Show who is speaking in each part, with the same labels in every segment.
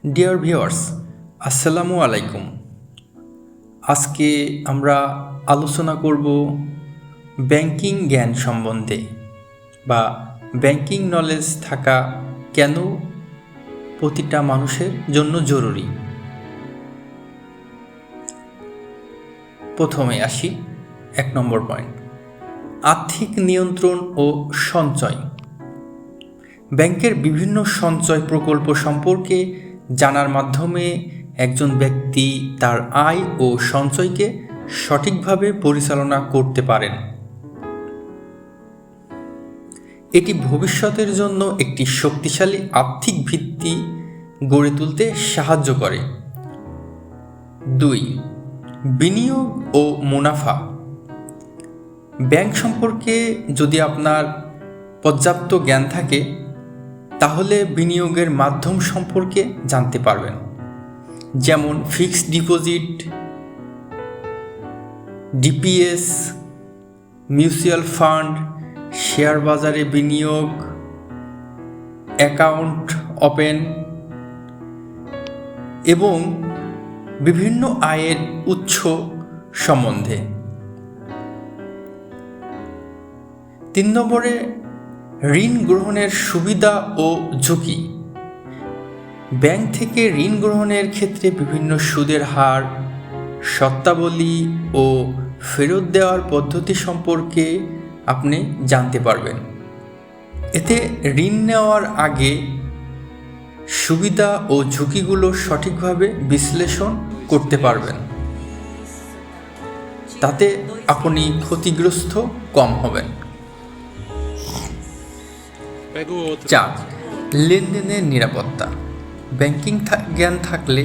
Speaker 1: Dear viewers, আসসালামু আলাইকুম। আজকে আমরা আলোচনা করব ব্যাংকিং জ্ঞান সম্বন্ধে বা ব্যাংকিং নলেজ থাকা কেন প্রতিটা মানুষের জন্য জরুরি। প্রথমে আসি 1 নম্বর পয়েন্ট, আর্থিক নিয়ন্ত্রণ ও সঞ্চয়। ব্যাংকের বিভিন্ন সঞ্চয় প্রকল্প সম্পর্কে জানার মাধ্যমে একজন ব্যক্তি তার আয় ও সঞ্চয়কে সঠিকভাবে পরিচালনা করতে পারেন। এটি ভবিষ্যতের জন্য একটি শক্তিশালী আর্থিক ভিত্তি গড়ে তুলতে সাহায্য করে। 2. বিনিয়োগ ও মুনাফা। ব্যাংক সম্পর্কে যদি আপনার পর্যাপ্ত জ্ঞান থাকে তাহলে বিনিয়োগের মাধ্যম সম্পর্কে জানতে পারবেন, যেমন fixed deposit, DPS, mutual fund, share বাজারে বিনিয়োগ, অ্যাকাউন্ট ওপেন এবং বিভিন্ন আয়ের উৎস সম্বন্ধে। 3 নম্বরে ঋণ গ্রহণের সুবিধা ও ঝুঁকি। ব্যাংক থেকে ঋণ গ্রহণের ক্ষেত্রে বিভিন্ন সুদের হার, শর্তাবলী ও ফেরত দেওয়ার পদ্ধতি সম্পর্কে আপনি জানতে পারবেন। এতে ঋণ নেওয়ার আগে সুবিধা ও ঝুঁকিগুলো সঠিকভাবে বিশ্লেষণ করতে পারবেন। তাতে আপনি ক্ষতিগ্রস্ত কম হবেন। 4. লেনদেনের নিরাপত্তা। ব্যাংকিং জ্ঞান থাকলে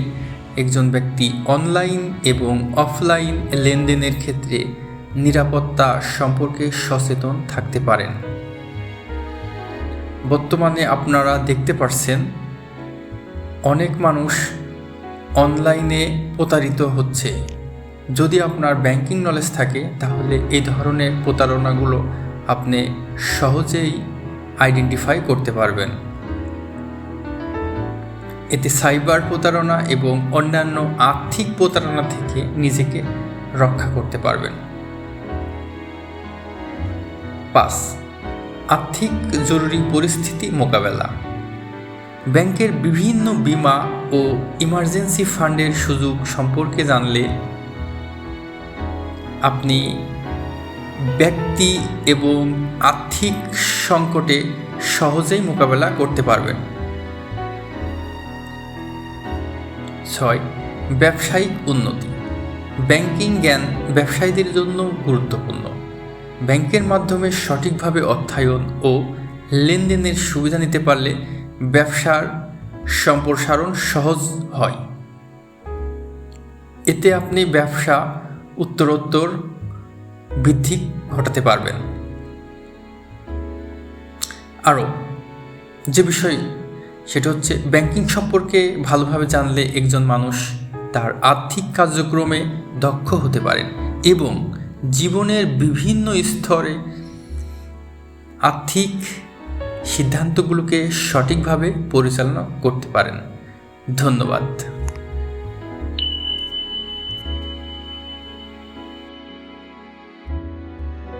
Speaker 1: একজন ব্যক্তি অনলাইন এবং অফলাইন লেনদেনের ক্ষেত্রে নিরাপত্তা সম্পর্কে সচেতন থাকতে পারেন। বর্তমানে আপনারা দেখতে পাচ্ছেন অনেক মানুষ অনলাইনে প্রতারিত হচ্ছে। যদি আপনার ব্যাংকিং নলেজ থাকে তাহলে এই ধরনের প্রতারণাগুলো আপনি সহজেই আইডেন্টিফাই করতে পারবেন। এতে সাইবার প্রতারণা এবং অন্যান্য আর্থিক প্রতারণা থেকে নিজেকে রক্ষা করতে পারবেন। 5. আর্থিক জরুরি পরিস্থিতি মোকাবেলা। ব্যাংকের বিভিন্ন বীমা ও ইমার্জেন্সি ফান্ডের সুযোগ সম্পর্কে জানলে আপনি ব্যক্তি এবং আর্থিক সংকটে সহজেই মোকাবেলা করতে পারবেন। 6. ব্যবসায়িক উন্নতি। ব্যাংকিং জ্ঞান ব্যবসায়ীদের জন্য গুরুত্বপূর্ণ। ব্যাংকের মাধ্যমে সঠিকভাবে অর্থায়ন ও লেনদেনের সুবিধা নিতে পারলে ব্যবসার সম্প্রসারণ সহজ হয়। এতে আপনি ব্যবসা উত্তরোত্তর বৃদ্ধি ঘটাতে পারবেন। আরও যে বিষয় সেটা হচ্ছে ব্যাংকিং সম্পর্কে ভালোভাবে জানলে একজন মানুষ তার আর্থিক কার্যক্রমে দক্ষ হতে পারেন এবং জীবনের বিভিন্ন স্তরে আর্থিক সিদ্ধান্তগুলোকে সঠিকভাবে পরিচালনা করতে পারেন। ধন্যবাদ।